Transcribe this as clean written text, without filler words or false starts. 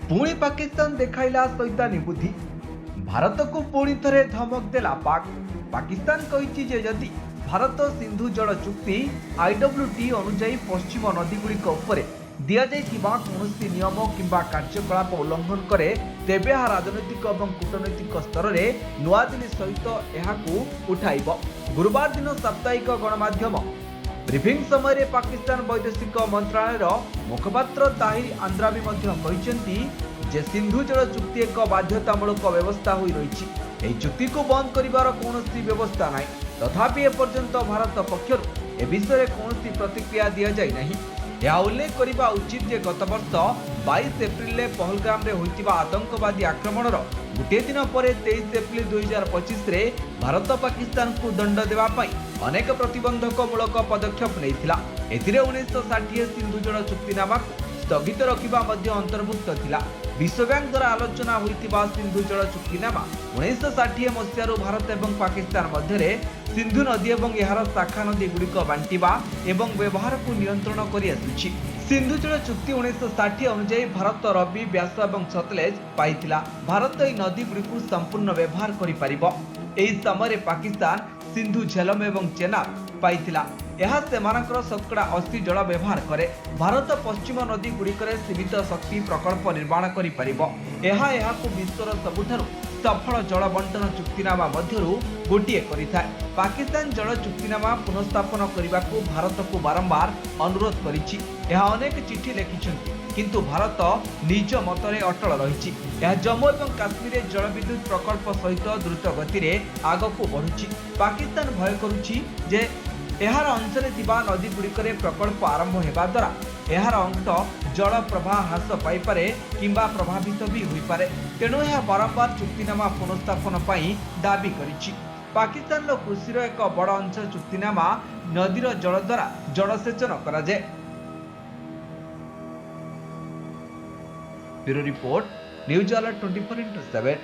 पुणी पाकिस्तान देखाइला सैतानी बुद्धि। भारत को पुणी थरे धमक देला पाक। पाकिस्तान कहिछि जे यदि भारत सिंधु जल चुक्ति IWT अनुଯାयी पश्चिम नदीगुड़िक उपरे दिया जाइथिबा कौनसी नियम किंबा कार्यकलाप उल्लंघन करे तेबे यह राजनैतिक और कूटनैतिक स्तर में नुआदिल्ली सहित यहाकू उठाइब। गुरुवार दिन साप्ताहिक गणमाध्यम ब्रीफिंग समय पाकिस्तान वैदेशिक मंत्रालय मुखपात्र ताहिर आंद्राबी कहते जे सिंधु जल चुक्ति एक बाध्यतामूलक व्यवस्था हो रही। यह चुक्ति को बंद करिवार कौनसी व्यवस्था नहीं। तथापि एपर्यंत भारत पक्षर ए विषय कौनसी प्रतिक्रिया दि जाए नहीं। यह उल्लेख करने उचित जे गत वर्ष 22 एप्रिल में पहलगाम रे होइतिबा आतंकवादी आक्रमणर गोटे दिन पर 23 एप्रिल 2025 रे भारत पाकिस्तान को दंड देवा पाई अनेक प्रतिबंधकमूलक पदक्षेप नैथिला। एथिरे 1960 सिंधु जल चुक्तिनामा स्थगित रखिबा मध्य अंतर्भुक्त थिला। विश्व बैंक द्वारा आलोचना होइतिबा सिंधु जल चुक्तिनामा 1960 मसीहारू भारत एवं पाकिस्तान मध्य सिंधु नदी एवं यार शाखा नदी गुड़िक बांटिबा एवं व्यवहार को नियंत्रण करि आसुछि। सिंधु जल चुक्ति 1960 अनुଯାयी भारत रवि व्यास एवं सतलेज पाइथिला। भारत एही नदी गुड़िक संपूर्ण व्यवहार करि परिबो। एही समय पाकिस्तान सिंधु झेलम एवं चेनाब पाइथिला। यह सेमानकर शतकड़ा 80 जल व्यवहार करे। भारत पश्चिम नदी गुड़िकर सीमित शक्ति प्रकल्प निर्माण करि परिबो। यह विश्वर सबुठारु सफल जल बंटन चुक्तिनामा मध्यरु गोटिए करिथाय। पाकिस्तान जल चुक्तिनामा पुनर्स्थापन करने को भारत को बारंबार अनुरोध करिछि। यह अनेक चिठी लिखिछन्ति किंतु भारत निज मतरे अटल रहिछि। यह जम्मू एवं काश्मीर जलविद्युत प्रकल्प सहित द्रुत गति में आगक बढ़ुछि। पाकिस्तान भय करुछि जे एहार अंचले थिबा नदी गुड़िकरे प्रकल्प आरंभ हेबा द्वारा एहार अंश जल प्रवाह ह्रास पाइपारे किंबा प्रभावित भी होइपारे। तेणु यह बारंबार चुक्तिनामा पुनर्स्थापन पई दाबी करिछि। पाकिस्तान कृषिर एक बड़ अंश चुक्तिनामा नदीर जल द्वारा जलसेचन करा जाए। Bureau report news alert 24x7।